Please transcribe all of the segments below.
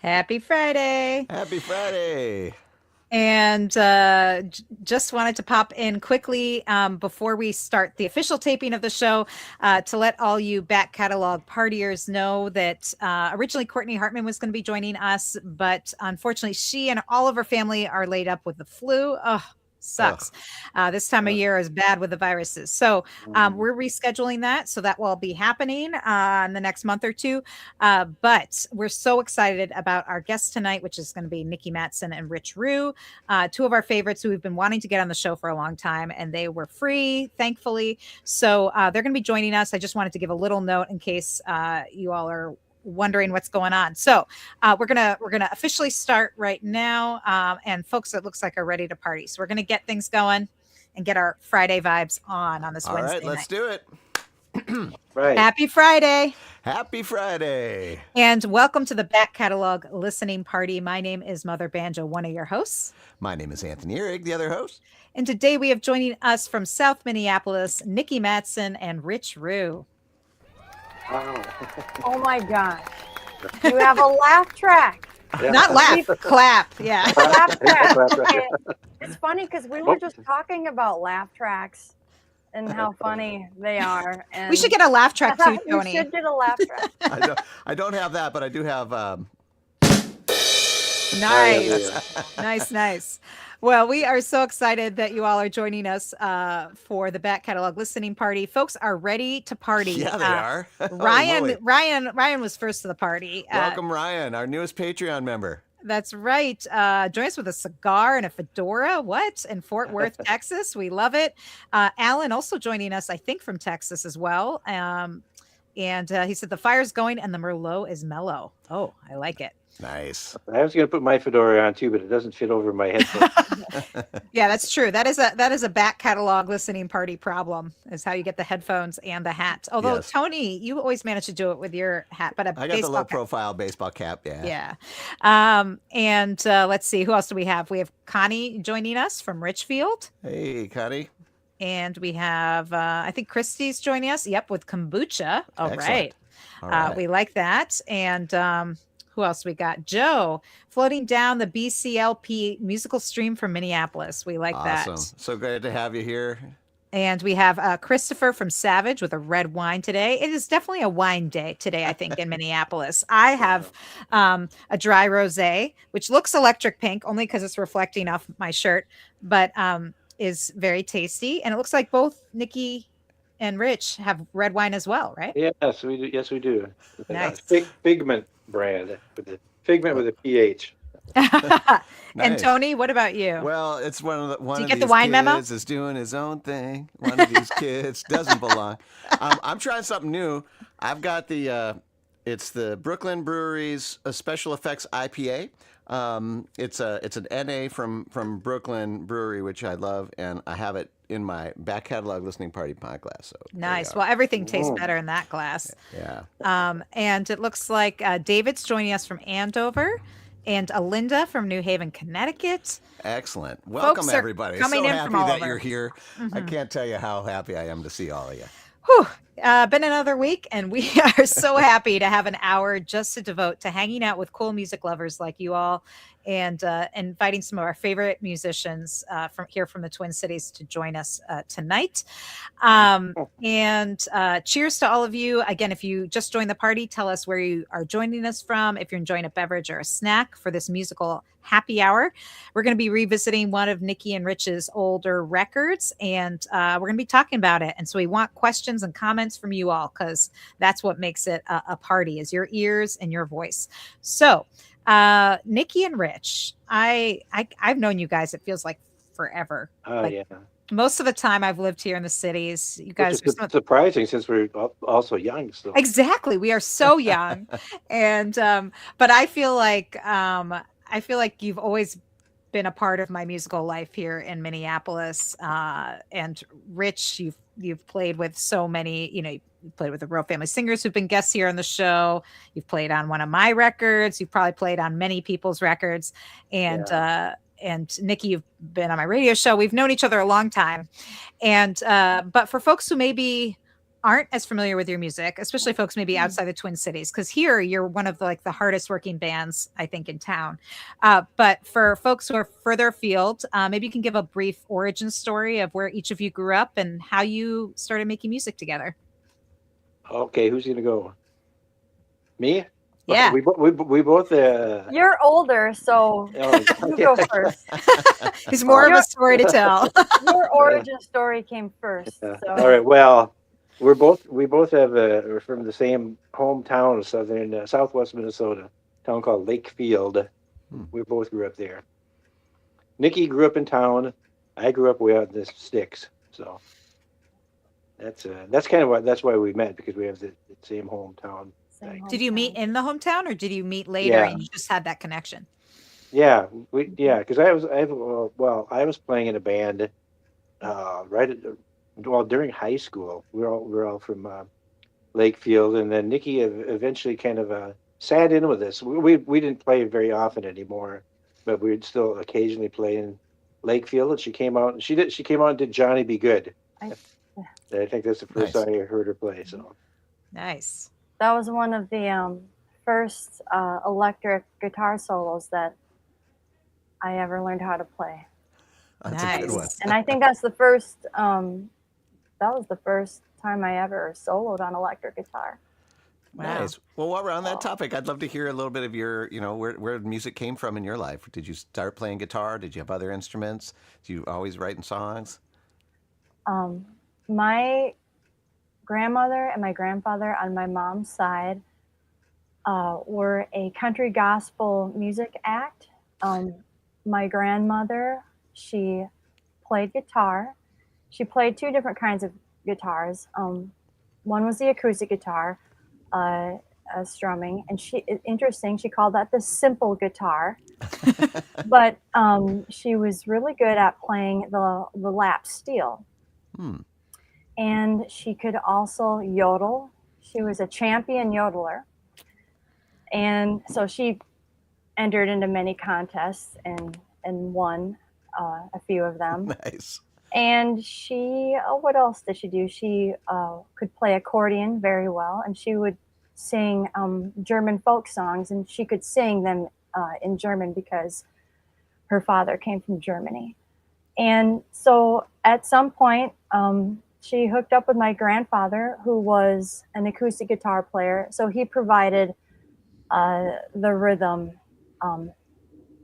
Happy Friday. Happy Friday. And just wanted to pop in quickly before we start the official taping of the show to let all you back catalog partiers know that originally Courtney Hartman was going to be joining us, but unfortunately she and all of her family are laid up with the flu. Oh, sucks. This time of year is bad with the viruses. So we're rescheduling that. So that will be happening in the next month or two. But we're so excited about our guests tonight, which is going to be Nikki Matteson and Rich Rue, two of our favorites who we've been wanting to get on the show for a long time, and they were free, thankfully. So they're going to be joining us. I just wanted to give a little note in case you all are wondering what's going on. So we're gonna officially start right now, and folks, it looks like are ready to party. So we're gonna get things going and get our Friday vibes on this Wednesday. All right, let's do it. Right. Happy Friday. Happy Friday. And welcome to the Back Catalog Listening Party. My name is Mother Banjo, one of your hosts. My name is Anthony Ihrig, the other host. And today we have joining us from South Minneapolis, Nikki Matteson and Rich Rue. Oh my gosh. You have a laugh track. Yeah. Not laugh, clap. Yeah. Laugh track. Okay. It's funny because we were just talking about laugh tracks and how funny they are. And We should get a laugh track too, we Tony. should get a laugh track. I don't have that, but I do have. Nice. Well, we are so excited that you all are joining us for the Back Catalog Listening Party. Folks are ready to party. Yeah, they are. Ryan was first to the party. Welcome, Ryan, our newest Patreon member. That's right. Join us with a cigar and a fedora. What? In Fort Worth, Texas. We love it. Alan also joining us, I think, from Texas as well. And he said the fire's going and the Merlot is mellow. Oh, I like it. Nice. I was going to put my fedora on too, but it doesn't fit over my headphones. Yeah, that's true. That is a back catalog listening party problem, is how you get the headphones and the hat. Although, Yes. Tony, you always manage to do it with your hat, but I got the low profile baseball cap. Yeah. Yeah. And let's see, who else do we have? We have Connie joining us from Richfield. Hey, Connie. And we have, I think Christy's joining us. Yep, with kombucha. All Excellent. right. All right. We like that. And who else we got? Joe floating down the BCLP musical stream from Minneapolis. We like that. Awesome. So great to have you here. And we have Christopher from Savage with a red wine today. It is definitely a wine day today, I think, in Minneapolis. I have a dry rosé, which looks electric pink only because it's reflecting off my shirt, but is very tasty. And it looks like both Nikki and Rich have red wine as well, right? Yes, we do. Yes, we do. Nice. Figment brand with the figment with a PH. And Nice. Tony, what about you? Well, it's one of you these get the wine memo? kids is doing his own thing. One of these kids doesn't belong. I'm trying something new. I've got it's the Brooklyn Brewery's Special Effects IPA. It's an NA from Brooklyn Brewery, which I love, and I have it in my back catalog listening party pint glass. So there you Nice. go. Well, everything tastes better in that glass. Yeah. And it looks like David's joining us from Andover and Alinda from New Haven, Connecticut. Excellent. Welcome, Folks are everybody. coming So in happy from all that over. you're here. I can't tell you how happy I am to see all of you. Whew. Been another week, and we are so happy to have an hour just to devote to hanging out with cool music lovers like you all, and inviting some of our favorite musicians from the Twin Cities to join us tonight. And cheers to all of you. Again, if you just joined the party, tell us where you are joining us from, if you're enjoying a beverage or a snack for this musical happy hour. We're going to be revisiting one of Nikki and Rich's older records, and we're going to be talking about it. And so we want questions and comments from you all, because that's what makes it a party, is your ears and your voice. So Nikki and Rich, I've known you guys, it feels like forever. Oh, Like, yeah. most of the time I've lived here in the cities. You guys Which is surprising since we're also young still. Exactly. We are so young. And but I feel like you've always been a part of my musical life here in Minneapolis. And Rich, you've played with so many, you played with the Royal Family Singers who've been guests here on the show. You've played on one of my records. You've probably played on many people's records. And and Nikki, you've been on my radio show. We've known each other a long time. And but for folks who maybe aren't as familiar with your music, especially folks maybe outside the Twin Cities, because here you're one of the hardest working bands, I think, in town. But for folks who are further afield, maybe you can give a brief origin story of where each of you grew up and how you started making music together. Okay, who's gonna go? Me? Yeah. We both. You're older, so you go first. He's more of a story to tell. Your origin story came first. So. All right. Well, we both have we're from the same hometown of southwest Minnesota, a town called Lakefield. We both grew up there. Nikki grew up in town. I grew up way out in the sticks. So that's kind of that's why we met, because we have the same hometown. Did you meet in the hometown, or did you meet later and you just had that connection? Yeah, because I was playing in a band during high school. We're all from Lakefield, and then Nikki eventually kind of sat in with us. We didn't play very often anymore, but we'd still occasionally play in Lakefield. And she came out and did Johnny Be Good. I think that's the first time I heard her play. So nice. That was one of the first electric guitar solos that I ever learned how to play. That's a good one. And I think that's the first. That was the first time I ever soloed on electric guitar. Wow. Nice. Well, while we're on that topic, I'd love to hear a little bit of your, where music came from in your life. Did you start playing guitar? Did you have other instruments? Did you always write songs? My grandmother and my grandfather on my mom's side were a country gospel music act. My grandmother, she played guitar. She played two different kinds of guitars. One was the acoustic guitar, strumming, and interesting, she called that the simple guitar. But she was really good at playing the lap steel. And she could also yodel. She was a champion yodeler. And so she entered into many contests and won a few of them. Nice. And she, what else did she do? She could play accordion very well, and she would sing German folk songs, and she could sing them in German because her father came from Germany. And so at some point, she hooked up with my grandfather, who was an acoustic guitar player. So he provided the rhythm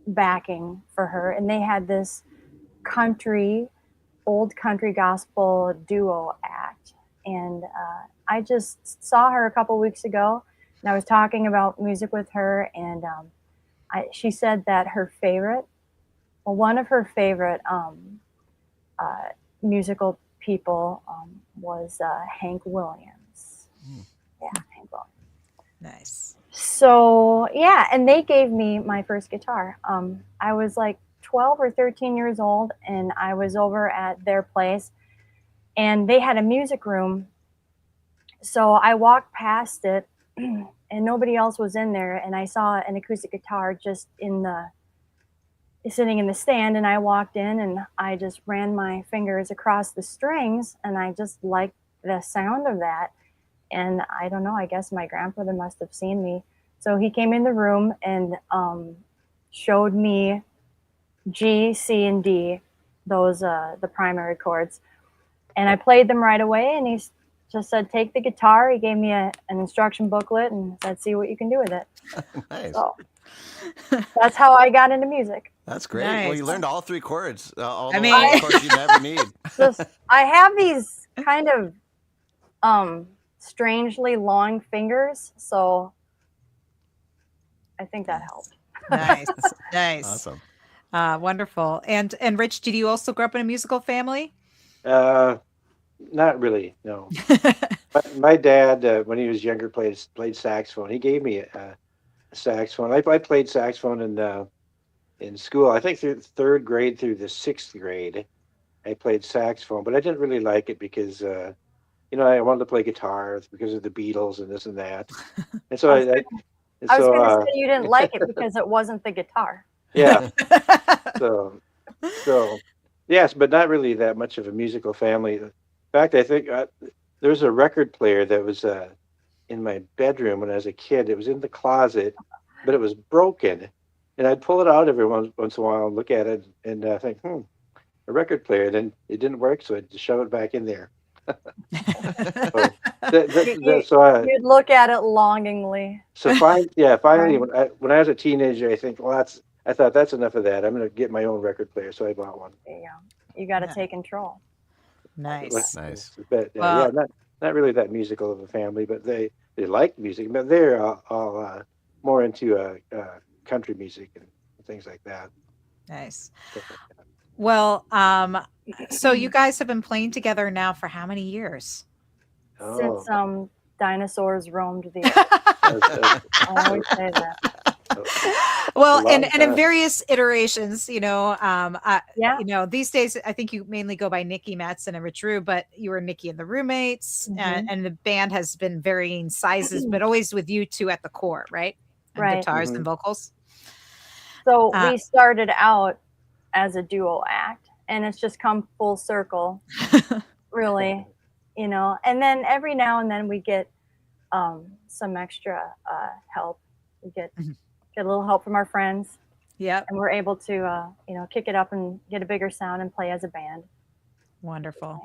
backing for her. And they had this old country gospel duo act. And I just saw her a couple weeks ago, and I was talking about music with her. And she said that one of her favorite musical people was Hank Williams. Yeah, Hank Williams. Nice. So yeah, and they gave me my first guitar. I was like 12 or 13 years old, and I was over at their place, and they had a music room. So I walked past it, and nobody else was in there, and I saw an acoustic guitar just sitting in the stand, and I walked in, and I just ran my fingers across the strings, and I just liked the sound of that. And I don't know, I guess my grandfather must have seen me. So he came in the room and showed me G, C, and D, those the primary chords. And I played them right away, and he just said, take the guitar. He gave me an instruction booklet and said, see what you can do with it. Nice. So that's how I got into music. That's great. Nice. Well, you learned all three chords, all I the mean- chords you never need. I have these kind of strangely long fingers, so I think that helped. Nice. Nice. Awesome. Wonderful. And Rich, did you also grow up in a musical family? Not really, no. My dad, when he was younger, played saxophone. He gave me a saxophone. I played saxophone in school. I think through the third grade through the sixth grade, I played saxophone, but I didn't really like it because I wanted to play guitar because of the Beatles and this and that. And so I was going to say you didn't like it because it wasn't the guitar. Yeah. So yes, but not really that much of a musical family. In fact, I think there was a record player that was in my bedroom when I was a kid. It was in the closet, but it was broken, and I'd pull it out every once in a while and look at it and think, a record player. Then it didn't work, so I'd just shove it back in there. So, You'd look at it longingly. so finally, Right. when I was a teenager, I think, well, I thought that's enough of that. I'm going to get my own record player, so I bought one. There you go. You got to take control. Nice. Nice. But Well- not really that musical of a family, but they like music, but they're all more into country music and things like that. Nice. Stuff like that. Well, so you guys have been playing together now for how many years? Oh, Since dinosaurs roamed the earth. I always say that. Well, long and in time. various iterations, Yeah. these days I think you mainly go by Nikki Matteson and Rich Rue, but you were Nikki and the Roommates, and the band has been varying sizes, but always with you two at the core, right? And Right. guitars and vocals. So Uh, we started out as a duo act, and it's just come full circle, really, And then every now and then we get some extra help. We get a little help from our friends, Yep. and we're able to, kick it up and get a bigger sound and play as a band. Wonderful.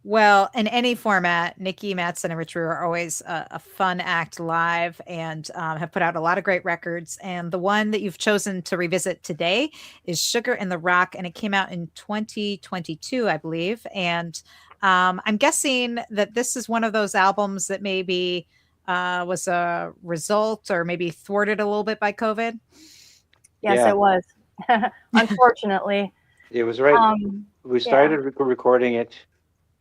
Well, in any format, Nikki Matteson and Rich Rue are always a fun act live and have put out a lot of great records. And the one that you've chosen to revisit today is Sugar in the Rock, and it came out in 2022, I believe. And I'm guessing that this is one of those albums that maybe was a result or maybe thwarted a little bit by COVID. Yes, Yeah. it was. Unfortunately. It was right. We started yeah. recording it,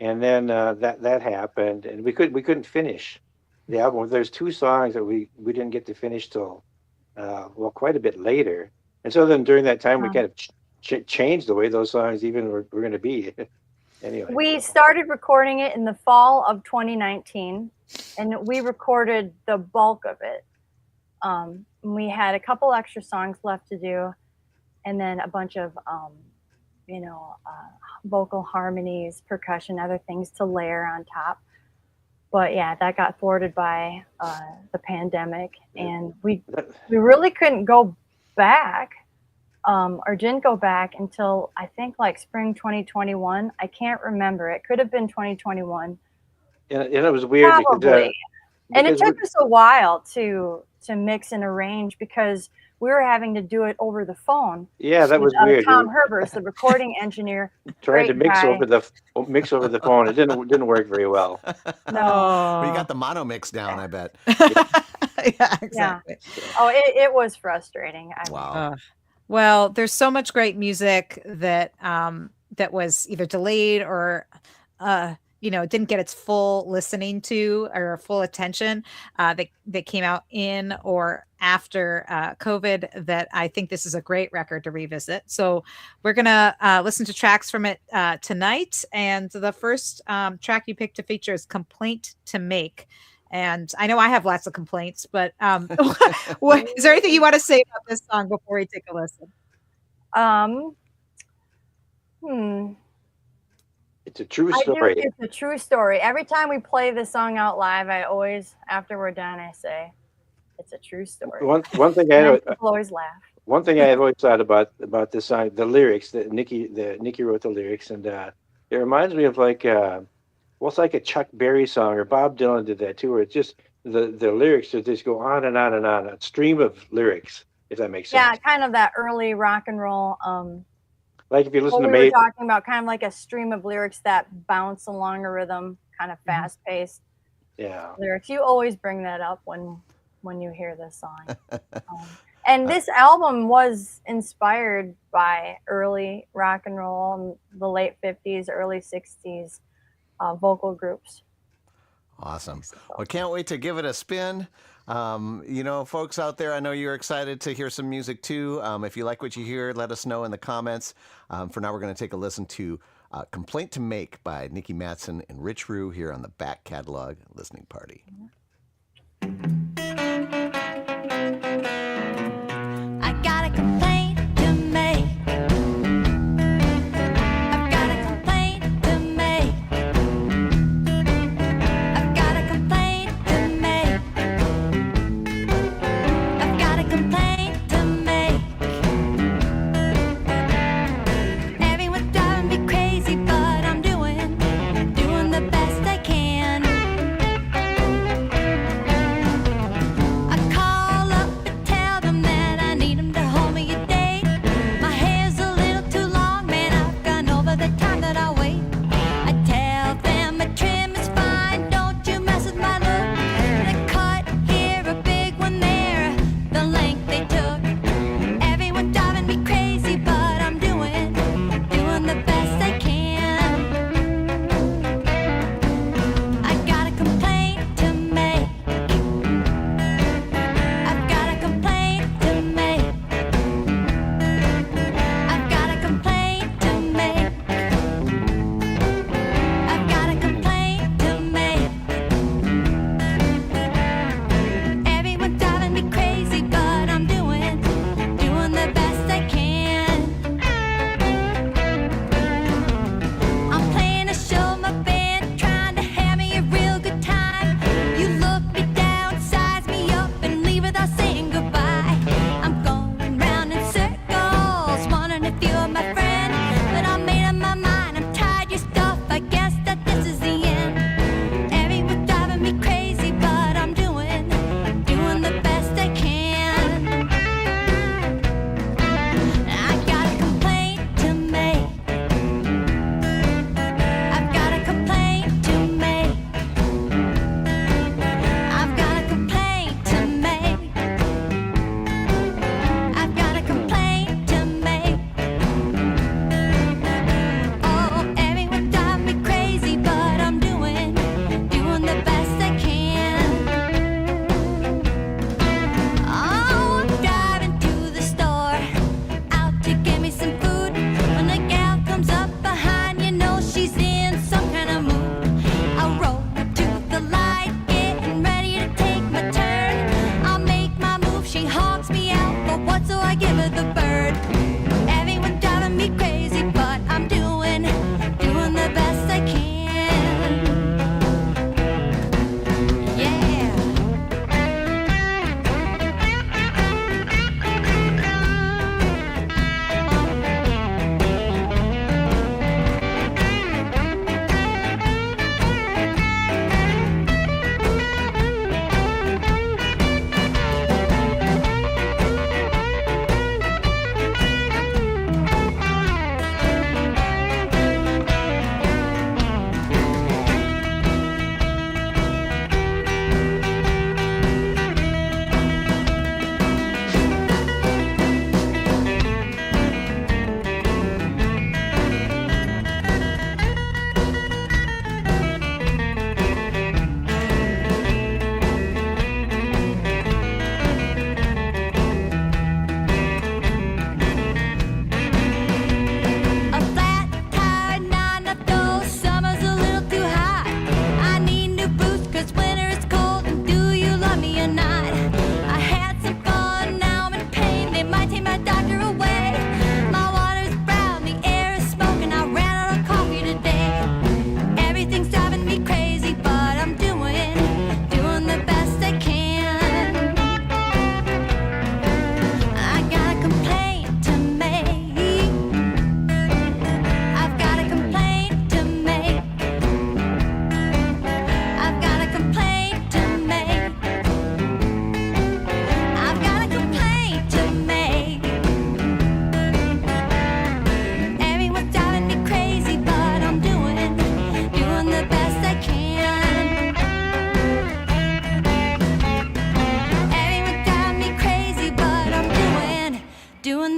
and then that happened, and we couldn't finish the album. There's 2 songs that we didn't get to finish till quite a bit later, and so then during that time we kind of changed the way those songs even were going to be. Anyway, We started recording it in the fall of 2019, and we recorded the bulk of it. We had a couple extra songs left to do, and then a bunch of vocal harmonies, percussion, other things to layer on top. But yeah, that got thwarted by the pandemic, and we really couldn't go back, or didn't go back until I think like spring 2021. I can't remember. It could have been 2021. and it was weird Probably. And it because took us a while to mix and arrange because we were having to do it over the phone. yeah, that was with, weird. Tom Herbers, the recording engineer. Trying to great mix guy. mix over the phone. It didn't work very well. No. Well, you got the mono mix down, I bet. Yeah, exactly. Oh, it was frustrating. Wow. Well, there's so much great music that that was either delayed or didn't get its full listening to or full attention that came out in or after COVID that I think this is a great record to revisit. So we're gonna listen to tracks from it tonight, and the first track you picked to feature is "Complaint to Make." And I know I have lots of complaints, but is there anything you want to say about this song before we take a listen? It's a true I story. do. It's a true story. Every time we play this song out live, I always, after we're done, I say, "It's a true story." One thing And people always laugh. One thing I have always thought about this song, the lyrics that Nikki wrote the lyrics, and it reminds me of it's like a Chuck Berry song, or Bob Dylan did that too, where it's just the lyrics just go on and on and on, a stream of lyrics, if that makes sense. Yeah, kind of that early rock and roll. Like if you listen What to we were Maiden, talking about, kind of like a stream of lyrics that bounce along a rhythm, kind of fast paced yeah, lyrics. You always bring that up when you hear this song. And this album was inspired by early rock and roll, the late 50s, early 60s vocal groups. Awesome. Well, can't wait to give it a spin. Folks out there, I know you're excited to hear some music too. If you like what you hear, let us know in the comments. For now, we're going to take a listen to Complaint to Make by Nikki Matteson and Rich Rue here on the Back Catalog Listening Party. I got a complaint to make. I've got a complaint to make.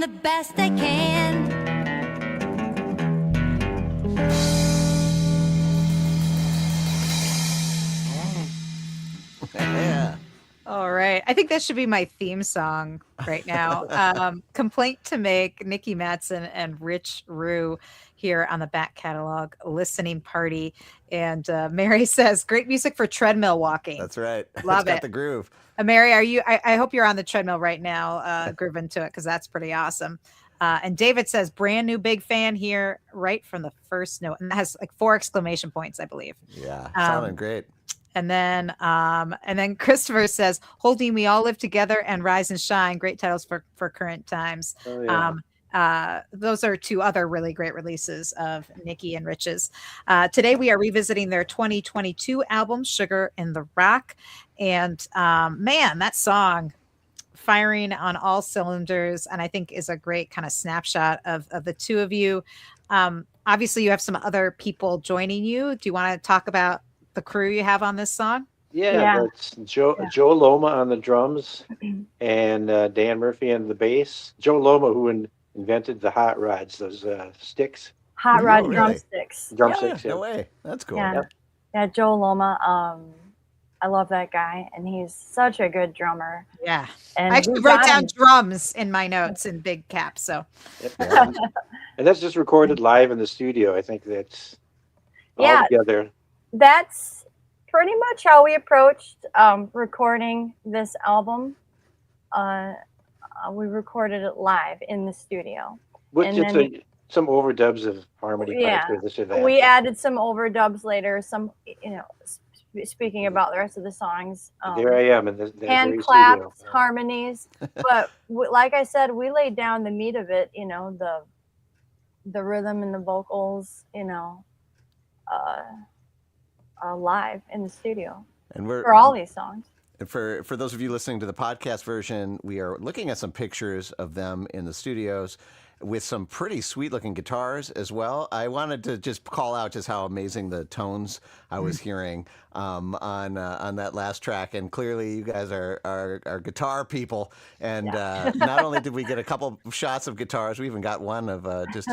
the best they can. Yeah. All right. I think that should be my theme song right now. Complaint to Make, Nikki Matteson and Rich Rue here on the back catalog listening party. And Mary says, great music for treadmill walking. That's right. Love It's got it. the groove. Mary, are you? I hope you're on the treadmill right now, grooving to it, because that's pretty awesome. And David says, brand new big fan here, right from the first note, and that has like 4 exclamation points, I believe. Yeah, sounding great. And then Christopher says, "Holding We All Live Together" and "Rise and Shine," great titles for current times. Oh, yeah. Those are 2 other really great releases of Nikki and Rich's. Today we are revisiting their 2022 album, Sugar in the Rock. And man, that song, firing on all cylinders, and I think is a great kind of snapshot of the 2 of you. Obviously, you have some other people joining you. Do you want to talk about the crew you have on this song? Yeah, that's Joe Loma on the drums and Dan Murphy on the bass. Joe Loma, who invented the hot rods, those sticks. Hot rod really? drumsticks. Drumsticks. No way. That's cool. Yeah. Yep. Yeah, Joe Loma. I love that guy, and he's such a good drummer. Yeah. And I actually we wrote got down him- drums in my notes in big caps. So Yep. Yeah. And that's just recorded live in the studio. I think that's all together. That's pretty much how we approached recording this album. We recorded it live in the studio. With And just then- some overdubs of harmony parts or this or that. We added some overdubs later. Some, speaking about the rest of the songs, There I am in the hand very claps, studio. harmonies. But like I said, we laid down the meat of it. The rhythm and the vocals. Live in the studio And for all these songs. And for those of you listening to the podcast version, we are looking at some pictures of them in the studios with some pretty sweet looking guitars as well. I wanted to just call out just how amazing the tones I was hearing on that last track. And clearly you guys are guitar people. And not only did we get a couple of shots of guitars, we even got one of just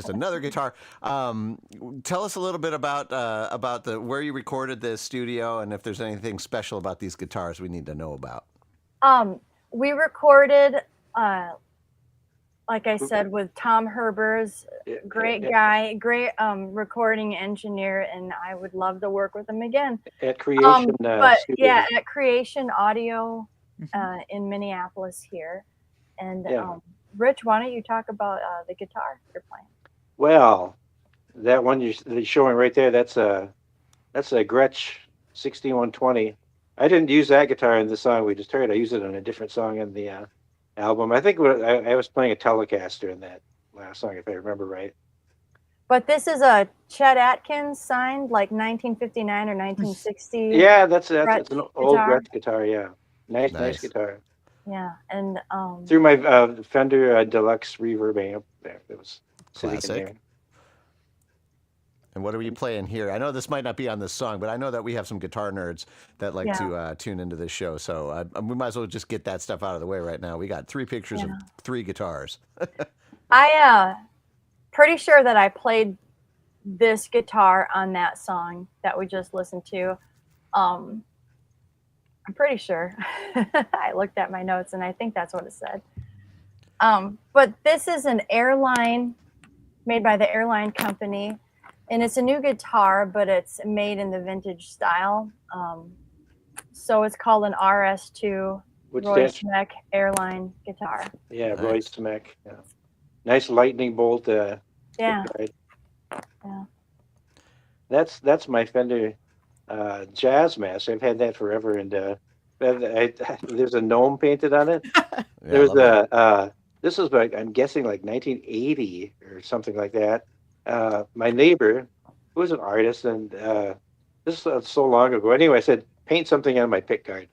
another guitar. Tell us a little bit about where you recorded this studio and if there's anything special about these guitars we need to know about. We recorded, like I said, with Tom Herbers, great guy, great recording engineer, and I would love to work with him again. At Creation Studio. At Creation Audio in Minneapolis here. And Rich, why don't you talk about the guitar you're playing? Well, that one you're showing right there, that's a Gretsch 6120. I didn't use that guitar in the song we just heard. I used it on a different song in the album. I think I was playing a Telecaster in that last song, if I remember right. But this is a Chet Atkins signed, like 1959 or 1960. Yeah, that's an old guitar. Gretsch guitar. Yeah, nice guitar. Yeah, and Through my Fender Deluxe Reverb amp there, it was sitting in Classic. there. And what are you playing here? I know this might not be on this song, but I know that we have some guitar nerds that like to tune into this show. So we might as well just get that stuff out of the way right now. We got 3 pictures of 3 guitars. I pretty sure that I played this guitar on that song that we just listened to. I'm pretty sure. I looked at my notes and I think that's what it said. But this is an Airline, made by the Airline Company. And it's a new guitar, but it's made in the vintage style. So it's called an RS2 Roy Smeck Airline guitar. Yeah, Roy Smeck. Yeah. Nice lightning bolt. Yeah. Right. Yeah. That's my Fender Jazz Master. I've had that forever, and there's a gnome painted on it. There's this was I'm guessing like 1980 or something like that. My neighbor, who was an artist, and this was so long ago. Anyway, I said, paint something on my pick guard.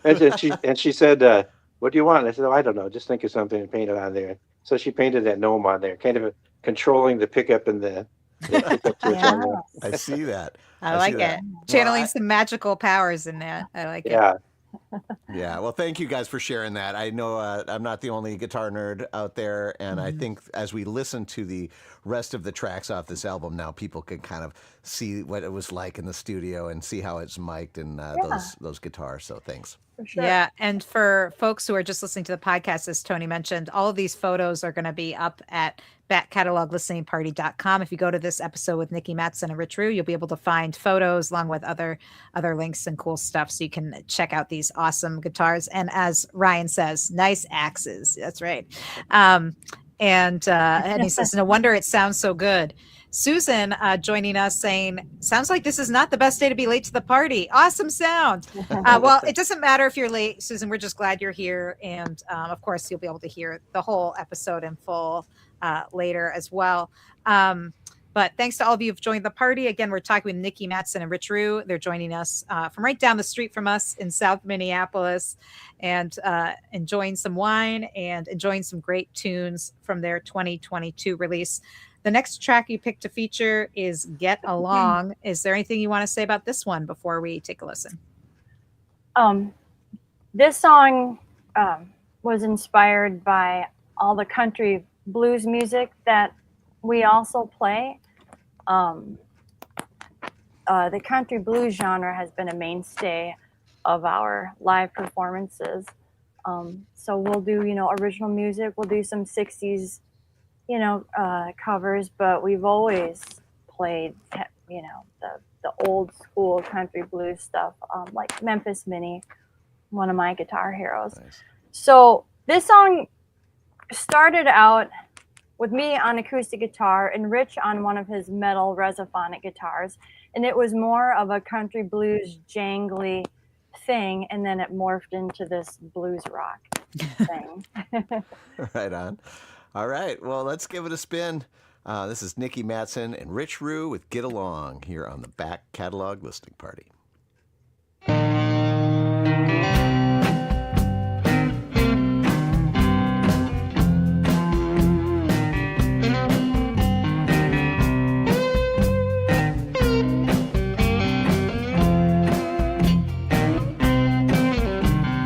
and she said, what do you want? And I said, I don't know. Just think of something and paint it on there. So she painted that gnome on there, kind of controlling the pickup and the pickup switch on there. I see that. I like it. Channeling some magical powers in that. I like it. Yeah. Yeah, well, thank you guys for sharing that. I know I'm not the only guitar nerd out there, and I think as we listen to the rest of the tracks off this album now, people can kind of see what it was like in the studio and see how it's mic'd and those guitars. So thanks. For sure. Yeah. And for folks who are just listening to the podcast, as Tony mentioned, all of these photos are going to be up at backcataloglisteningparty.com. If you go to this episode with Nikki Matteson and Rich Rue, you'll be able to find photos along with other links and cool stuff. So you can check out these awesome guitars. And as Ryan says, nice axes. That's right. And he says, no wonder it sounds so good. Susan joining us saying, sounds like this is not the best day to be late to the party. Awesome sound. Well, it doesn't matter if you're late, Susan. We're just glad you're here. And of course, you'll be able to hear the whole episode in full later as well. But thanks to all of you who've joined the party. Again, we're talking with Nikki Matteson and Rich Rue. They're joining us from right down the street from us in South Minneapolis, and enjoying some wine and enjoying some great tunes from their 2022 release. The next track you picked to feature is Get Along. Is there anything you want to say about this one before we take a listen? This song was inspired by all the country blues music that we also play. The country blues genre has been a mainstay of our live performances. So we'll do, original music. We'll do some 60s, covers, but we've always played, the old school country blues stuff, like Memphis Minnie, one of my guitar heroes. Nice. So this song started out with me on acoustic guitar and Rich on one of his metal resophonic guitars. And it was more of a country blues jangly thing. And then it morphed into this blues rock thing. Right on. All right. Well, let's give it a spin. This is Nikki Matteson and Rich Rue with Get Along here on the Back Catalog Listening Party.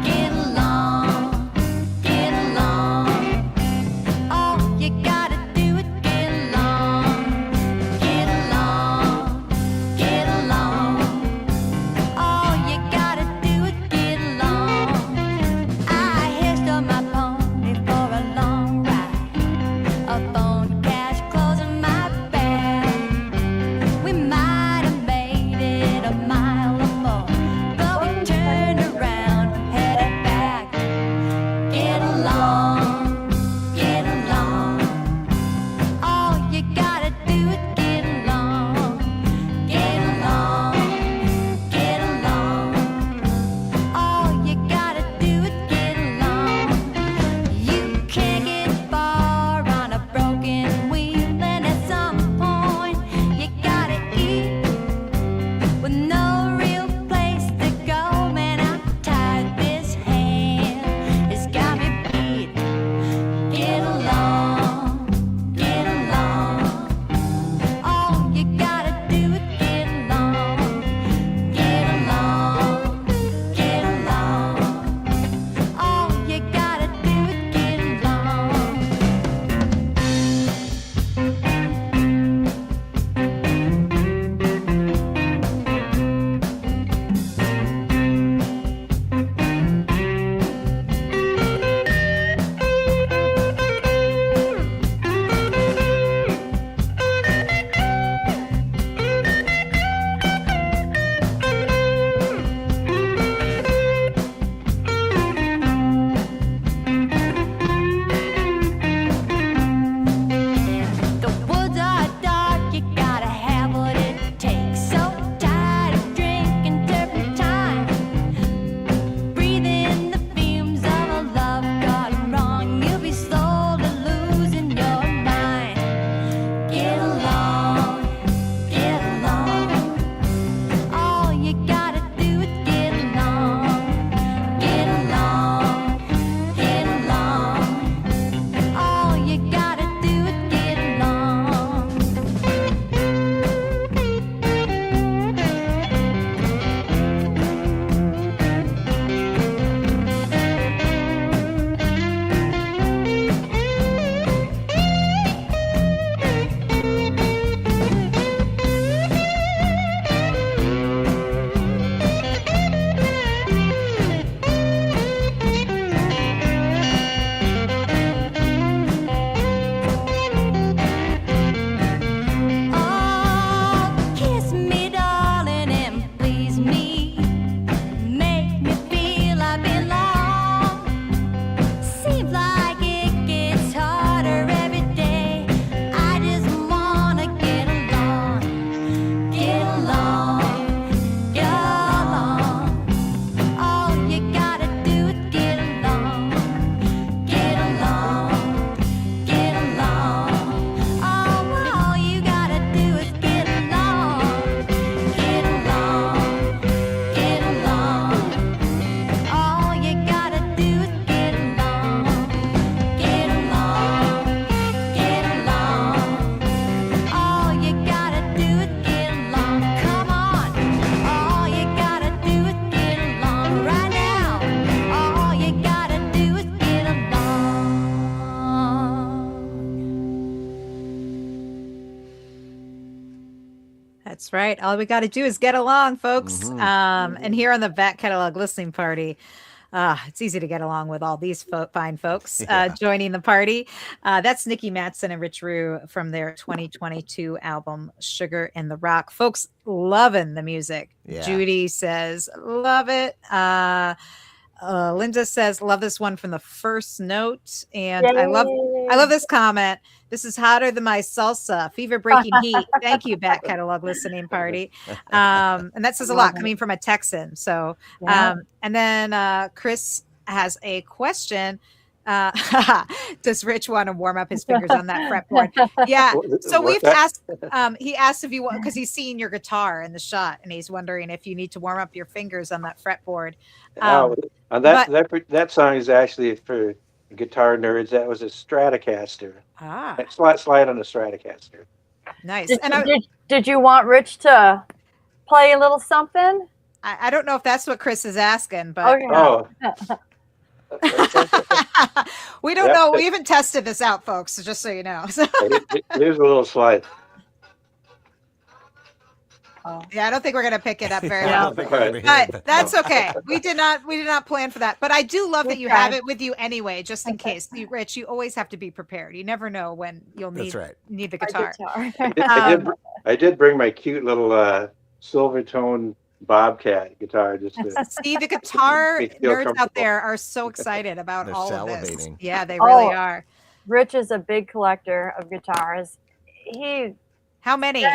Get along, get along. All you gotta do is get along, get along, get along. All you gotta do is get along. I hitched on my pony for a long ride. A phone cash closing my bag. We might have made it a mile or more, but we turned around, headed back. Get along, get along. All you gotta do is get along, get along, get along. All you gotta do is get along. You can't get far on a broken That's right. All we got to do is get along, folks. Mhm. And here on the Back Catalog Listening Party, it's easy to get along with all these fine folks joining the party. That's Nikki Matteson and Rich Rue from their 2022 album, Sugar in the Rock. Folks, loving the music. Yeah. Judy says, love it. Linda says, love this one from the first note. And I love this comment. This is hotter than my salsa, fever breaking heat. Thank you, Back Catalog Listening Party. And that says a lot coming from a Texan. So, and then Chris has a question. Does Rich want to warm up his fingers on that fretboard? Yeah. So we've asked, he asked if you want, because he's seeing your guitar in the shot and he's wondering if you need to warm up your fingers on that fretboard. That song is actually for guitar nerds. That was a Stratocaster. Slide on a Stratocaster. Nice. Did you want Rich to play a little something? I don't know if that's what Chris is asking, but we don't know. We haven't tested this out, folks. So just so you know. Here's a little slide. Yeah, I don't think we're gonna pick it up very well, but that's okay. We did not plan for that. But I do love that you have it with you anyway, just in case. Rich, you always have to be prepared. You never know when you'll need the guitar. I did bring my cute little Silvertone Bobcat guitar. Just to see, the guitar nerds out there are so excited about all of this. Yeah, they really are. Rich is a big collector of guitars. How many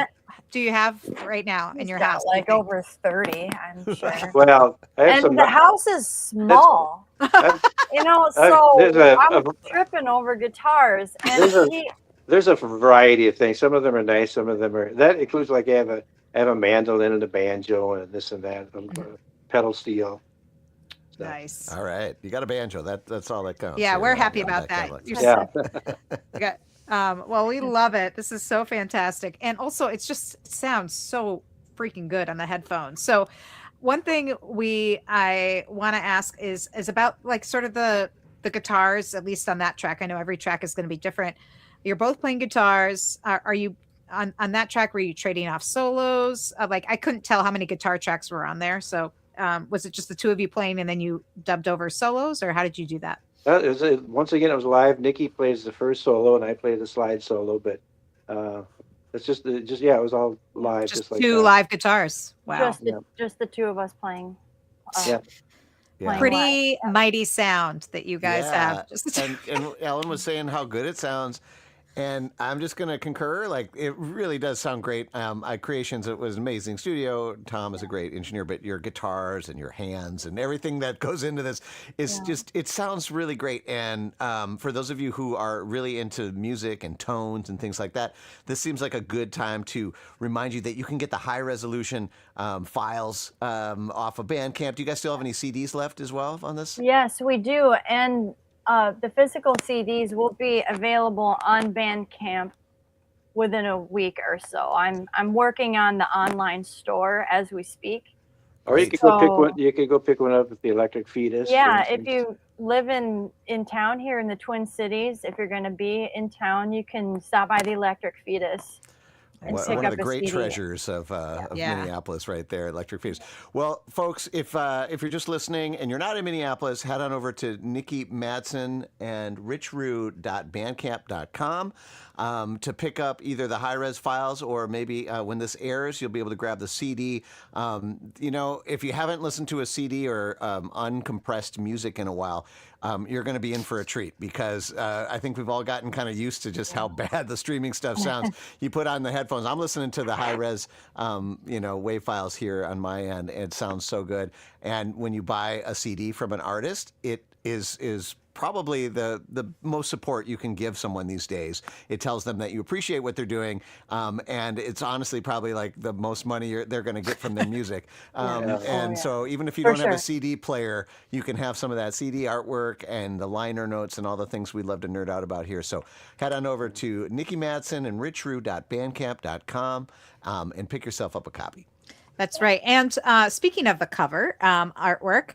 do you have right now in your house? Like over 30, I'm sure. Well, the house is small. So I'm tripping over guitars. And there's a variety of things. Some of them are nice. Some of them are. That includes like I have a mandolin and a banjo and this and that, pedal steel. So. Nice. All right, you got a banjo. That's all that counts. Yeah, we're happy about that. Well, we love it. This is so fantastic. And also it sounds so freaking good on the headphones. So one thing I want to ask is about like sort of the guitars, at least on that track. I know every track is going to be different. You're both playing guitars. Are you on that track? Were you trading off solos? Like I couldn't tell how many guitar tracks were on there. So was it just the two of you playing and then you dubbed over solos, or how did you do that? Once again, it was live. Nikki plays the first solo, and I play the slide solo. But it's it was all live, just like two live guitars. Wow, just the two of us playing. Pretty mighty sound that you guys have. And Ellen was saying how good it sounds. And I'm just going to concur. Like, it really does sound great. Creations, it was an amazing studio. Tom is a great engineer, but your guitars and your hands and everything that goes into this is it sounds really great. And for those of you who are really into music and tones and things like that, this seems like a good time to remind you that you can get the high resolution files off of Bandcamp. Do you guys still have any CDs left as well on this? Yes, we do. And the physical CDs will be available on Bandcamp within a week or so. I'm working on the online store as we speak. Or you could go pick one. You could go pick one up at the Electric Fetus. Yeah, if you live in town here in the Twin Cities, if you're going to be in town, you can stop by the Electric Fetus. One of the great treasures of Minneapolis right there, Electric Fetus. Well, folks, if you're just listening and you're not in Minneapolis, head on over to Nikki Matteson and richrue.bandcamp.com to pick up either the high-res files or maybe when this airs, you'll be able to grab the CD. If you haven't listened to a CD or uncompressed music in a while, you're going to be in for a treat because I think we've all gotten kind of used to just how bad the streaming stuff sounds. You put on the headphones. I'm listening to the high-res, wave files here on my end. It sounds so good. And when you buy a CD from an artist, it is probably the most support you can give someone these days. It tells them that you appreciate what they're doing, and it's honestly probably like the most money they're going to get from their music. So even if you don't have a CD player, you can have some of that CD artwork and the liner notes and all the things we love to nerd out about here. So head on over to Nikki Matteson and richrue.bandcamp.com and pick yourself up a copy. That's right. And speaking of the cover artwork,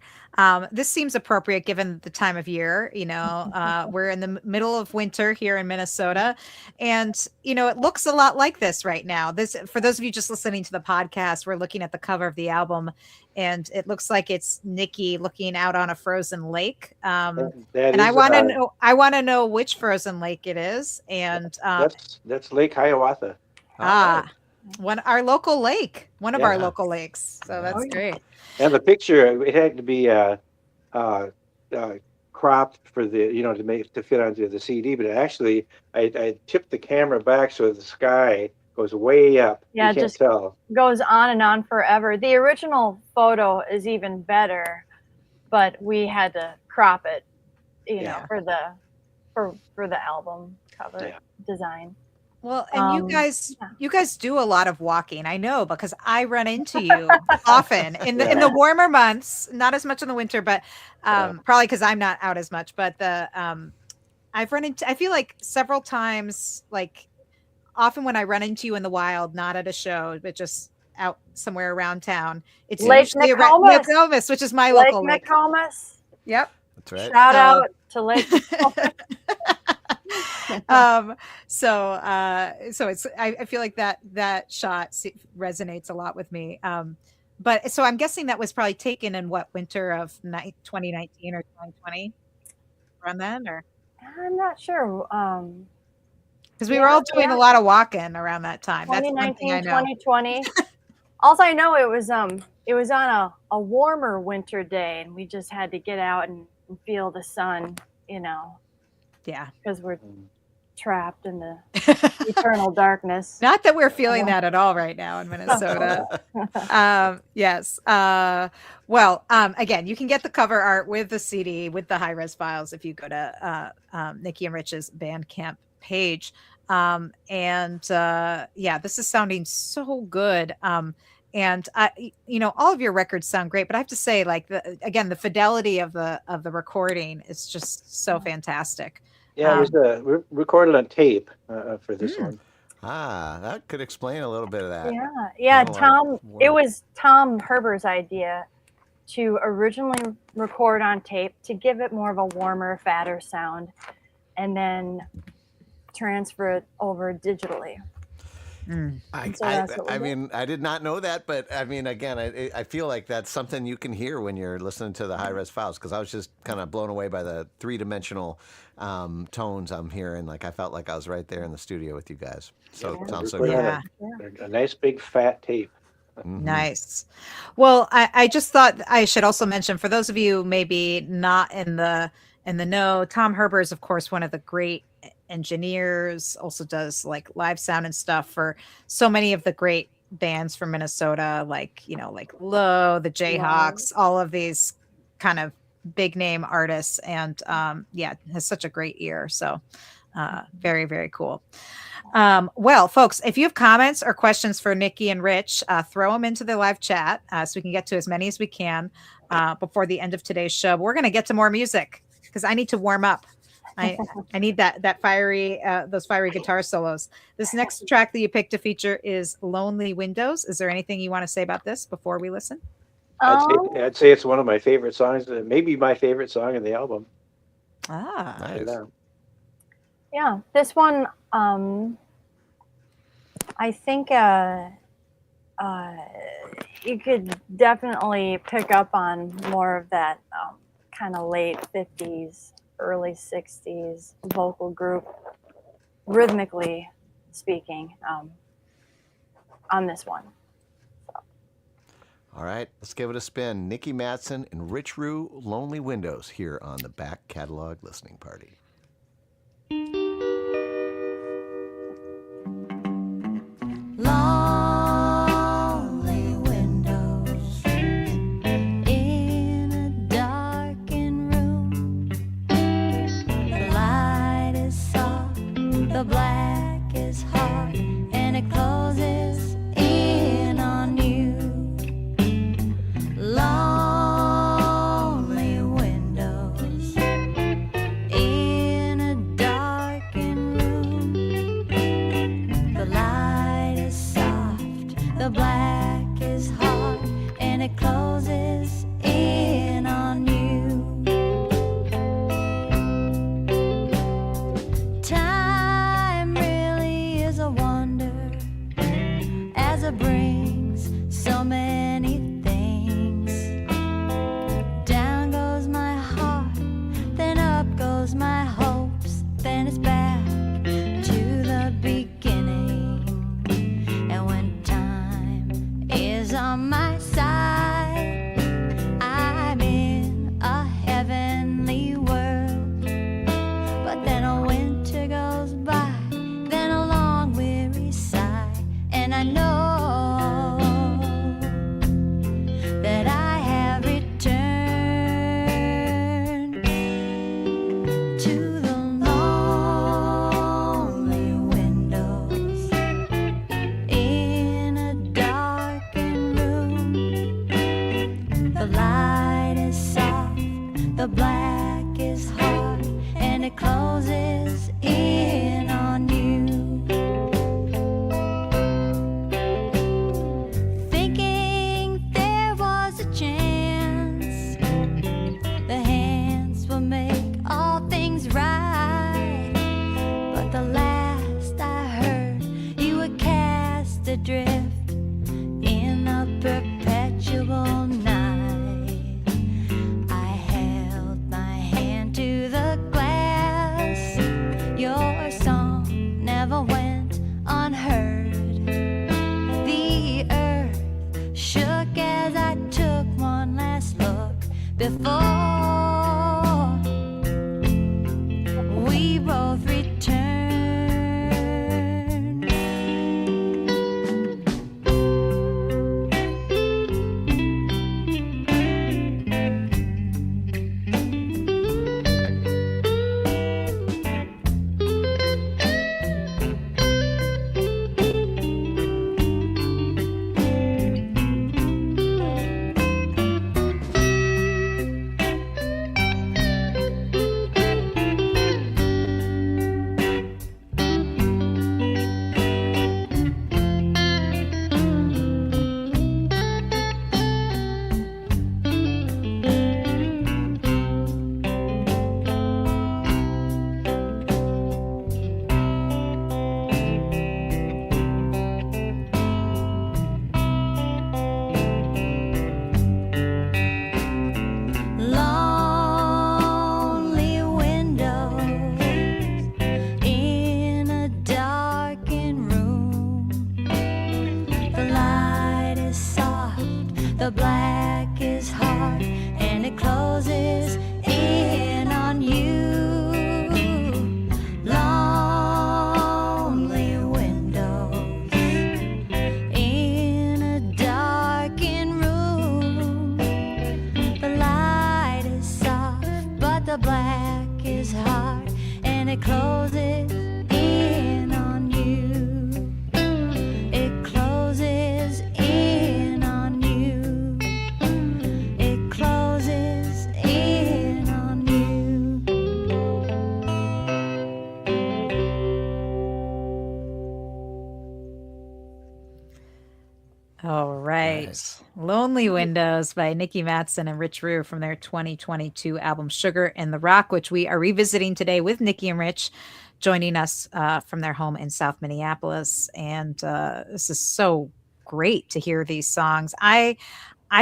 this seems appropriate given the time of year. We're in the middle of winter here in Minnesota, and it looks a lot like this right now. This, for those of you just listening to the podcast, we're looking at the cover of the album, and it looks like it's Nikki looking out on a frozen lake. That And I is, want to know, which frozen lake it is, and that's Lake Hiawatha. our local lake, one of Yeah. our local lakes. So that's Oh, yeah. great. And the picture, it had to be cropped for the to fit onto the CD, but actually I tipped the camera back so the sky goes way up. Yeah, You can't just- tell. Goes on and on forever. The original photo is even better, but we had to crop it, Yeah. for the album cover Yeah. design. Well, and you Yeah. guys do a lot of walking. I know because I run into you often in the warmer months, not as much in the winter, but probably because I'm not out as much. But I feel like several times, like often when I run into you in the wild, not at a show, but just out somewhere around town, it's Lake usually around Nokomis. Nokomis, which is my Lake local lake. Nokomis. Yep. That's right. Shout So- out to Lake. So it's I feel like that shot resonates a lot with me. But so I'm guessing that was probably taken in what, winter of 2019 or 2020, around then, or I'm not sure. because we were all doing a lot of walking around that time. That's one 2019, thing I know. 2020. Also, I know it was on a warmer winter day, and we just had to get out and feel the sun, Yeah. because we're trapped in the eternal darkness. Not that we're feeling that at all right now in Minnesota. Yes. Well, again, you can get the cover art with the CD, with the high-res files if you go to Nikki and Rich's Bandcamp page. This is sounding so good. And all of your records sound great, but I have to say, like, the fidelity of the recording is just so fantastic. Yeah, it was recorded on tape for this one. That could explain a little bit of that. Yeah. Oh, Tom. wow. It was Tom Herber's idea to originally record on tape to give it more of a warmer, fatter sound, and then transfer it over digitally. I did not know that, but I mean, again, I feel like that's something you can hear when you're listening to the high-res files, because I was just kind of blown away by the three-dimensional tones I'm hearing. Like, I felt like I was right there in the studio with you guys. So it sounds so good. Yeah. A nice big fat tape. Mhm. Nice. Well, I just thought I should also mention, for those of you maybe not in the know, Tom Herber is, of course, one of the great engineers, also does like live sound and stuff for so many of the great bands from Minnesota, like Low, the Jayhawks, all of these kind of big name artists, and has such a great ear. So very, very cool. Well, folks, if you have comments or questions for Nikki and Rich, throw them into the live chat so we can get to as many as we can before the end of today's show. But we're going to get to more music because I need to warm up. I need that fiery, those fiery guitar solos. This next track that you picked to feature is Lonely Windows. Is there anything you want to say about this before we listen? I'd say it's one of my favorite songs, maybe my favorite song in the album. Nice. Yeah, this one, I think you could definitely pick up on more of that kind of late 50s, early 60s vocal group, rhythmically speaking, on this one. All right, let's give it a spin. Nikki Matteson and Rich Rue, Lonely Windows, here on the Back Catalog Listening Party. Lonely windows in a darkened room. The light is soft, the black is hard, and it closes in on you. Lonely windows in I know that I have returned to the lonely windows in a darkened room. The light is soft, the black is hard, and it closes in on you. Thinking there was a chance the hands will make all things right, but the last I heard, you were cast adrift in a perpetual night. I held my hand to the glass. Your song never went unheard. The earth shook as I took one last look before we both returned. Lonely windows in a darkened room. The light is soft, the black is hard, and it closes in on you. Lonely windows in a darkened room. The light is soft, but the black is hard, and it closes in on you. It closes in on you. It closes in on you. All right. Nice. Lonely Windows by Nikki Matteson and Rich Rue from their 2022 album Sugar and the Rock, which we are revisiting today with Nikki and Rich joining us from their home in South Minneapolis. And this is so great to hear these songs. I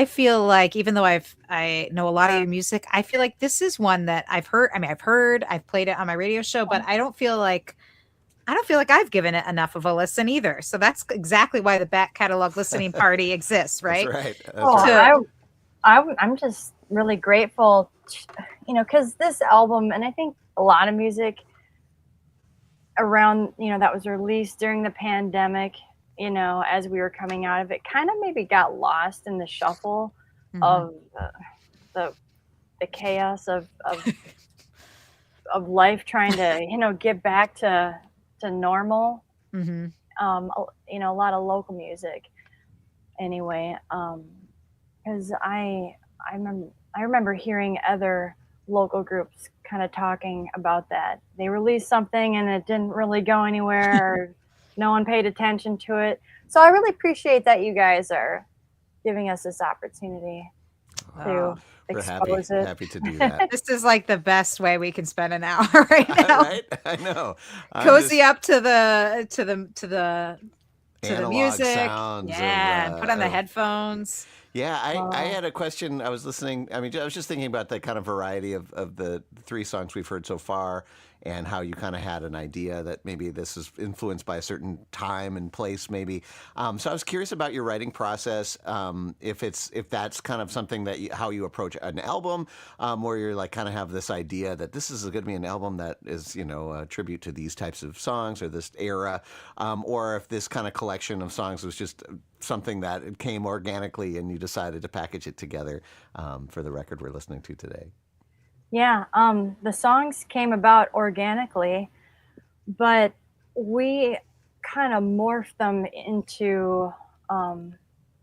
feel like, even though I know a lot of your music, I feel like this is one that I've heard. I mean, I've played it on my radio show, but I don't feel like I've given it enough of a listen either. So that's exactly why the back catalog listening party exists, right? That's right. That's Oh, right. I'm just really grateful, because this album, and I think a lot of music around, that was released during the pandemic, as we were coming out of it, kind of maybe got lost in the shuffle Mhm. of the chaos of life, trying to, get back to normal. Mhm. A lot of local music anyway, because I remember hearing other local groups kind of talking about that. They released something and it didn't really go anywhere, or no one paid attention to it. So I really appreciate that you guys are giving us this opportunity Wow. to We're expose it. happy to do that. This is like the best way we can spend an hour right now. Right? I know. I'm Cozy just up to the analog music. sounds Yeah, of, and put on the of- headphones. Yeah, I Wow. had a question. I was listening. I mean, I was just thinking about the kind of variety of the three songs we've heard so far. and how you kind of had an idea that maybe this is influenced by a certain time and place, maybe. So I was curious about your writing process. If that's kind of something that how you approach an album, where you're like kind of have this idea that this is going to be an album that is, a tribute to these types of songs or this era, or if this kind of collection of songs was just something that came organically and you decided to package it together for the record we're listening to today. Yeah, the songs came about organically, but we kind of morphed them into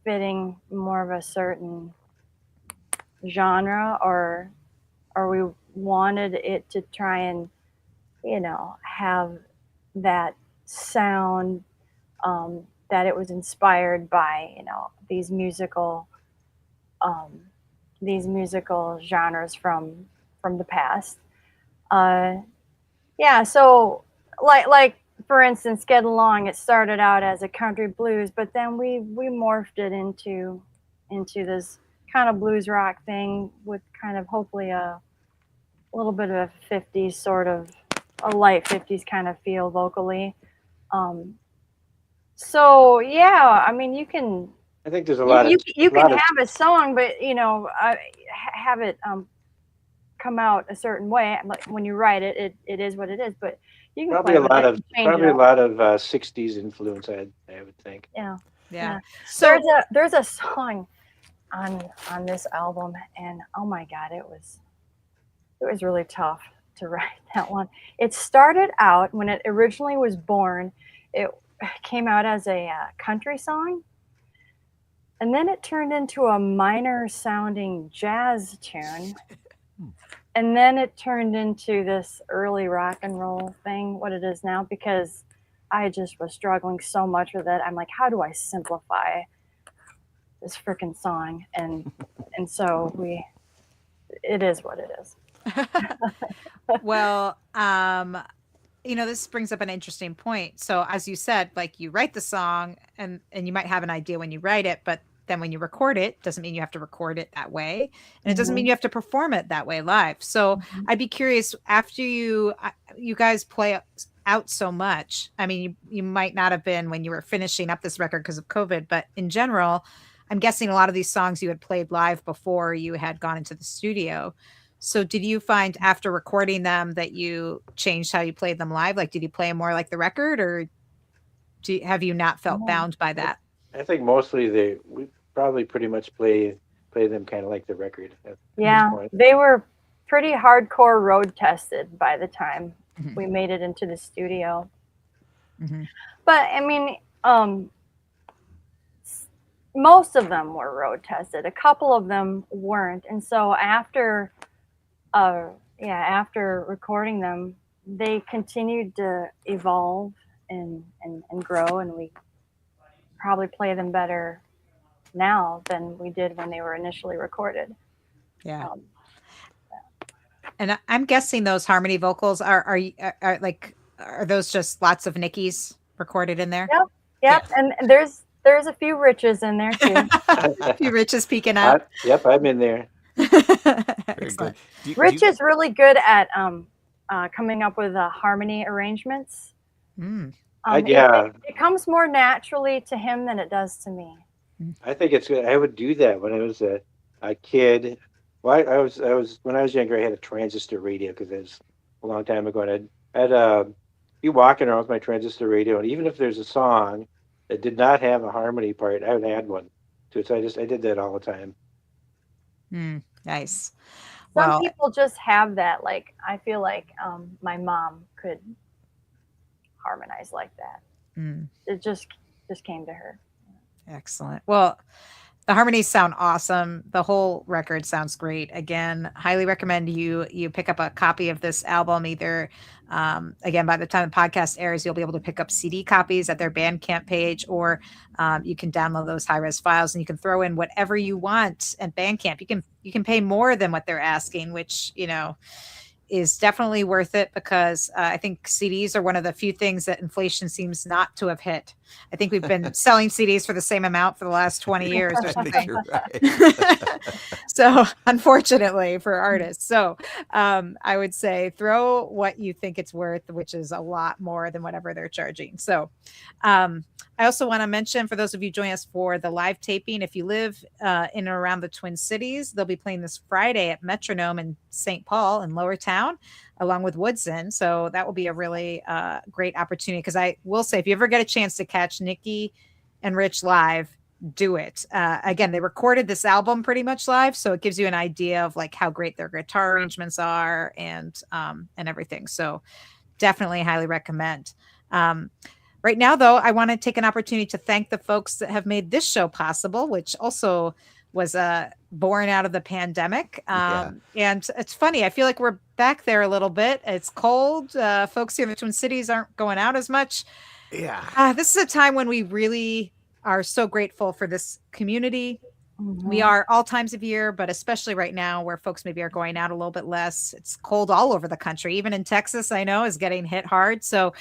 fitting more of a certain genre, or we wanted it to try and have that sound, that it was inspired by these musical genres from the past. Yeah, so like for instance, Get Along, it started out as a country blues, but then we morphed it into this kind of blues rock thing with kind of hopefully a little bit of a 50s sort of a light 50s kind of feel vocally. So yeah, I mean, you can. I think there's a lot you of can have a song, but have it come out a certain way. Like when you write it, it is what it is. But you can probably play a with lot it of and change it up. 60s influence. I would think. Yeah. Yeah. So There's a song on this album, and oh my God, it was really tough to write that one. It started out when it originally was born. It came out as a country song, and then it turned into a minor sounding jazz tune, and then it turned into this early rock and roll thing, what it is now, because I just was struggling so much with it. I'm like, how do I simplify this freaking song? And so it is what it is. Well, this brings up an interesting point. So as you said, like you write the song and you might have an idea when you write it, but then when you record it, doesn't mean you have to record it that way. And it doesn't mean you have to perform it that way live. So I'd be curious, after you guys play out so much, I mean, you might not have been when you were finishing up this record because of COVID, but in general, I'm guessing a lot of these songs you had played live before you had gone into the studio. So did you find after recording them that you changed how you played them live? Like, did you play them more like the record, or have you not felt bound by that? I think mostly we probably pretty much play them kind of like the record. Yeah, they were pretty hardcore road tested by the time we made it into the studio. But I mean, most of them were road tested. A couple of them weren't, and so after recording them, they continued to evolve and grow, and we probably play them better now than we did when they were initially recorded. Yeah. And I'm guessing those harmony vocals are those just lots of Nikki's recorded in there? Yep. Yeah. And there's a few Riches in there too. A few Riches peeking out. Yep, I'm in there. Very good. Rich is really good at coming up with harmony arrangements. It comes more naturally to him than it does to me. I think it's good. I would do that when I was a kid. Well, I was when I was younger. I had a transistor radio because it was a long time ago, and I'd be walking around with my transistor radio, and even if there's a song that did not have a harmony part, I would add one to it. So I did that all the time. Nice. Some people just have that. Like, I feel like my mom could harmonize like that. It just came to her. Excellent. Well, the harmonies sound awesome. The whole record sounds great. Again, highly recommend you pick up a copy of this album. Either, again, by the time the podcast airs, you'll be able to pick up CD copies at their Bandcamp page, or you can download those high-res files and you can throw in whatever you want at Bandcamp. You can pay more than what they're asking, which, is definitely worth it because I think CDs are one of the few things that inflation seems not to have hit. I think we've been selling CDs for the same amount for the last 20 years or I think something. you're right. So unfortunately for artists. So I would say throw what you think it's worth, which is a lot more than whatever they're charging. So I also want to mention for those of you joining us for the live taping, if you live in and around the Twin Cities, they'll be playing this Friday at Metronome in St. Paul in Lower Town, along with Woodson. So that will be a really great opportunity because I will say, if you ever get a chance to catch Nikki and Rich live, do it. Again, they recorded this album pretty much live, so it gives you an idea of like how great their guitar arrangements are and everything. So definitely highly recommend. Right now, though, I want to take an opportunity to thank the folks that have made this show possible, which also was born out of the pandemic. And it's funny. I feel like we're back there a little bit. It's cold. Folks here in the Twin Cities aren't going out as much. Yeah. This is a time when we really are so grateful for this community. We are all times of year, but especially right now where folks maybe are going out a little bit less. It's cold all over the country. Even in Texas, I know, is getting hit hard. So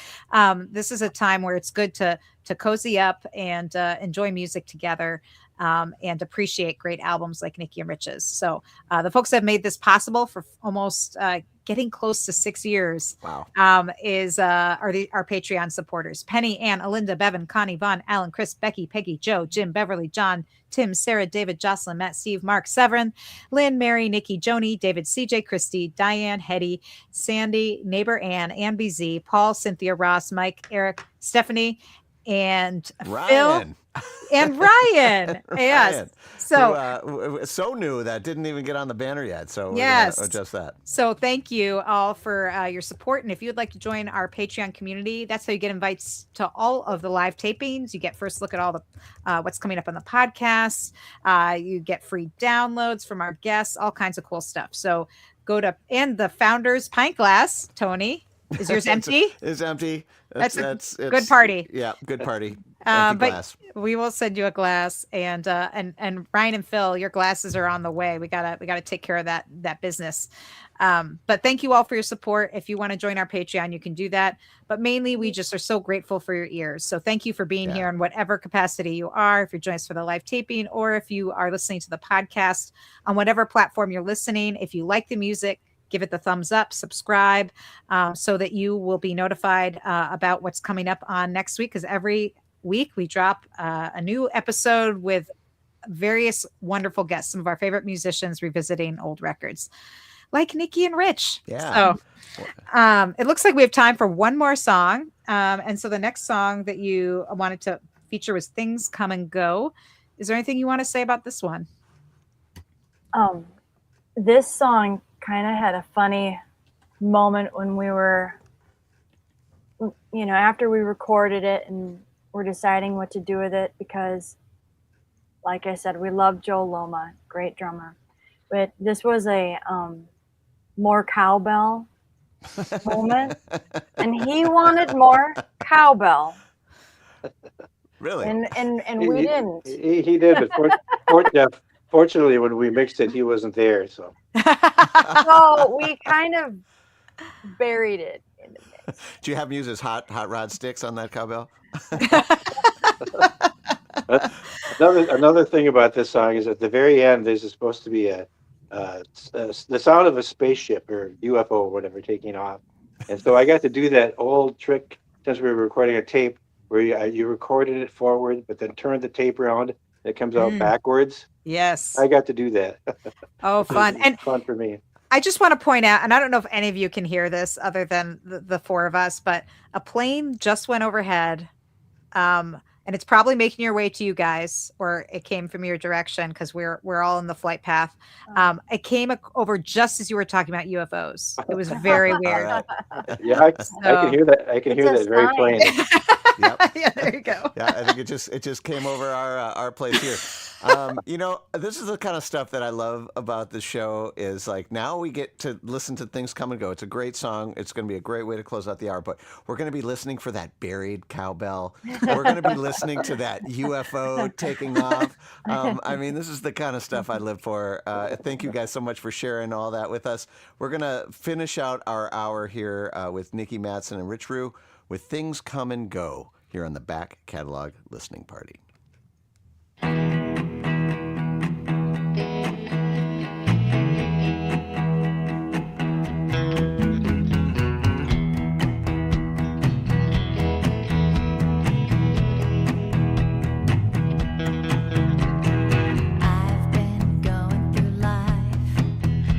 this is a time where it's good to cozy up and enjoy music together and appreciate great albums like Nikki and Rich's. So the folks that have made this possible for almost getting close to 6 years. Wow. Are our Patreon supporters: Penny, Ann, Alinda, Bevan, Connie, Vaughn, Alan, Chris, Becky, Peggy, Joe, Jim, Beverly, John, Tim, Sarah, David, Jocelyn, Matt, Steve, Mark, Severin, Lynn, Mary, Nikki, Joni, David, CJ, Christy, Diane, Hetty, Sandy, Neighbor Ann, BZ, Paul, Cynthia, Ross, Mike, Eric, Stephanie, and Ryan. Phil and Ryan. Yes. Ryan, So who, so new that didn't even get on the banner yet. So we're Yes. gonna adjust that. So thank you all for your support. And if you'd like to join our Patreon community, that's how you get invites to all of the live tapings. You get first look at all the what's coming up on the podcast. You get free downloads from our guests, all kinds of cool stuff. So go to, and the founder's pint glass, Tony. Is yours empty? It's empty. That's a good party. Yeah, good party. Empty But glass. we will send you a glass, and Ryan and Phil, your glasses are on the way. We gotta take care of that business. But thank you all for your support. If you want to join our Patreon, you can do that. But mainly, we just are so grateful for your ears. So thank you for being here in whatever capacity you are. If you're joining us for the live taping, or if you are listening to the podcast on whatever platform you're listening, if you like the music, give it the thumbs up, subscribe, so that you will be notified about what's coming up on next week. Because every week we drop a new episode with various wonderful guests, some of our favorite musicians revisiting old records, like Nikki and Rich. Yeah. So it looks like we have time for one more song. And so the next song that you wanted to feature was Things Come and Go. Is there anything you want to say about this one? This song kind of had a funny moment when we were, after we recorded it and we're deciding what to do with it, because like I said, we love Joe Loma, great drummer, but this was a more cowbell moment, and he wanted more cowbell. Really? And we didn't. He did, but fortunately, when we mixed it, he wasn't there. So So we kind of buried it in the mix. Do you have him use his hot rod sticks on that cowbell? another thing about this song is at the very end, there's supposed to be the sound of a spaceship or UFO or whatever taking off, and so I got to do that old trick since we were recording a tape where you recorded it forward, but then turned the tape around. It comes out backwards. Yes. I got to do that. Oh, fun. And fun for me. I just want to point out, and I don't know if any of you can hear this other than the four of us, but a plane just went overhead. And it's probably making your way to you guys, or it came from your direction because we're all in the flight path. It came over just as you were talking about UFOs. It was very weird. All right. Yeah, I can hear that. I can hear that very plain. Yep. Yeah, there you go. Yeah, I think it just came over our place here. This is the kind of stuff that I love about the show is like now we get to listen to Things Come and Go. It's a great song. It's going to be a great way to close out the hour, but we're going to be listening for that buried cowbell. We're going to be listening listening to that UFO taking off. I mean, this is the kind of stuff I live for. Thank you guys so much for sharing all that with us. We're going to finish out our hour here with Nikki Matteson and Rich Rue with Things Come and Go here on the Back Catalog Listening Party. I've been going through life,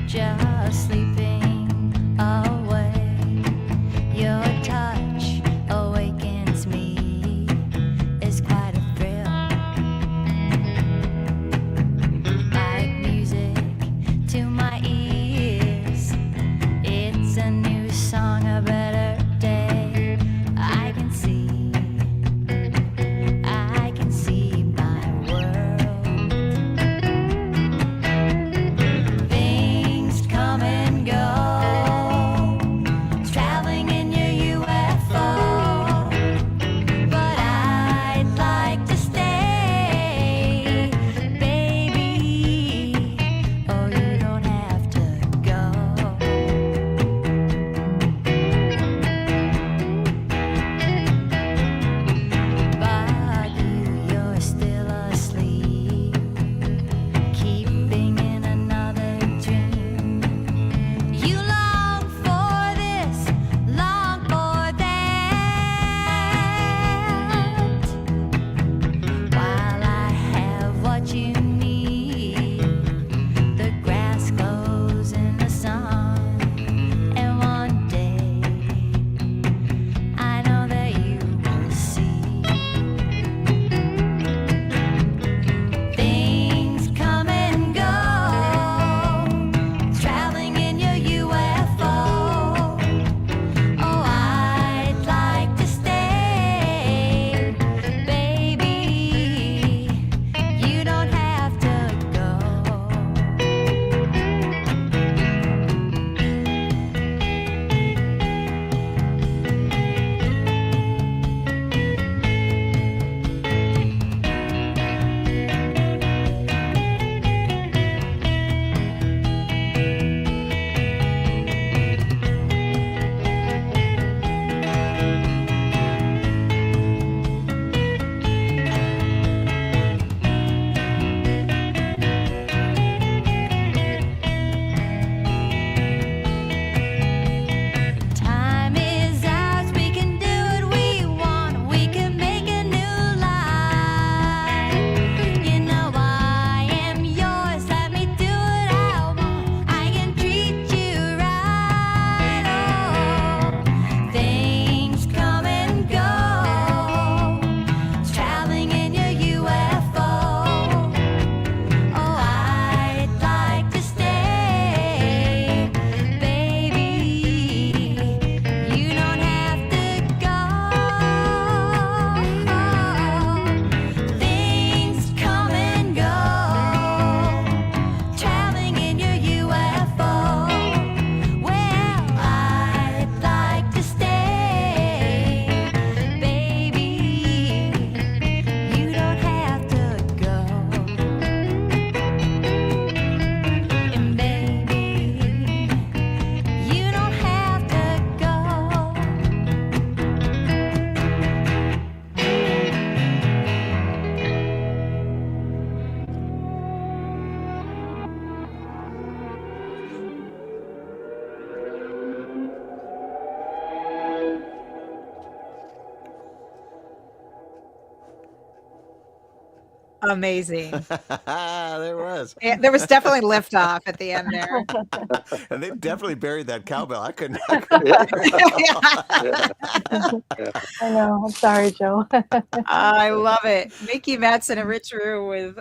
just sleeping away. Your touch awakens me, it's quite a thrill. Like music to my ears, it's a new song, a better day. I can see my world. Things come and go, traveling in your UFO. But I'd like to stay, baby. Oh, you don't have to go. But you're still asleep, keeping in another dream. You long for this, long for that. While I have what you need, the grass glows in the sun, and one day I know that you will see. Things come and go, traveling in your UFO. Oh, I'd like to stay, baby. You don't have to go. Time is ours, we can do what we want, we can make a new life. You know I am yours, let me do what I want, I can treat you right. Oh, things come and go, traveling in your UFO. Oh, I'd like to stay, baby. You don't have to go. Things come and go, traveling in your UFO. Well, I'd like to stay, baby. You don't have to go. And baby, you don't have to go. Amazing. There was. Yeah, there was definitely liftoff at the end there. And they definitely buried that cowbell. I couldn't. Yeah. I know. I'm sorry, Joe. I love it. Nikki Matteson and Rich Rue with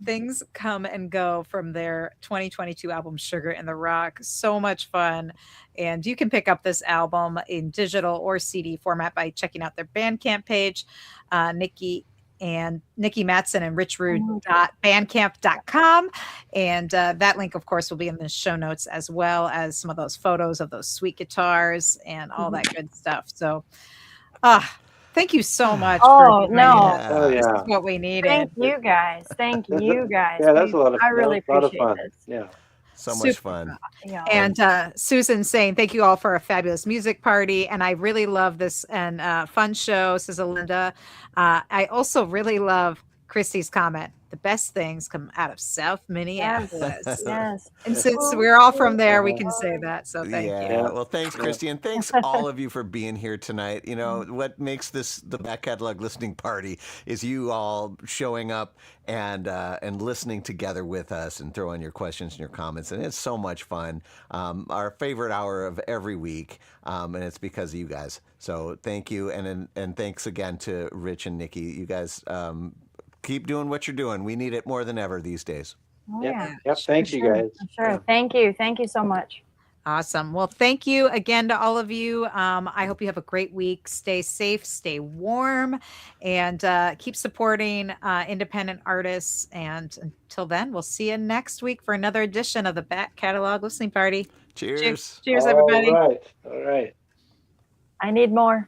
Things Come and Go from their 2022 album Sugar in the Rock. So much fun. And you can pick up this album in digital or CD format by checking out their Bandcamp page. Nikki Matteson and Rich Rue.bandcamp.com. And that link, of course, will be in the show notes, as well as some of those photos of those sweet guitars and all that good stuff. So, Thank you so much. Oh, for no. joining us. Oh This yeah. is what we needed. Thank you guys. Thank you guys. Yeah, that's a lot of I really a lot of appreciate fun. this. Yeah. So much Super fun. Yeah. And Susan saying, thank you all for a fabulous music party. And I really love this and fun show, says Linda. I also really love Christy's comment. The best things come out of South Minneapolis. Yes. And since we're all from there, we Uh-huh. can say that. So thank you. Yeah. Well, thanks, Yeah. Christy, and thanks all of you for being here tonight. You know what makes this the back catalog listening party is you all showing up and listening together with us and throwing your questions and your comments, and it's so much fun. Our favorite hour of every week, and it's because of you guys. So thank you, and thanks again to Rich and Nikki. You guys keep doing what you're doing. We need it more than ever these days. Oh, Yep. yeah. Yep. Thanks, you Sure. guys. Sure. Thank you. Thank you so much. Awesome. Well, thank you again to all of you. I hope you have a great week. Stay safe, stay warm, and keep supporting independent artists. And until then, we'll see you next week for another edition of the Back Catalog Listening Party. Cheers. Cheers, everybody. All right. All right. I need more.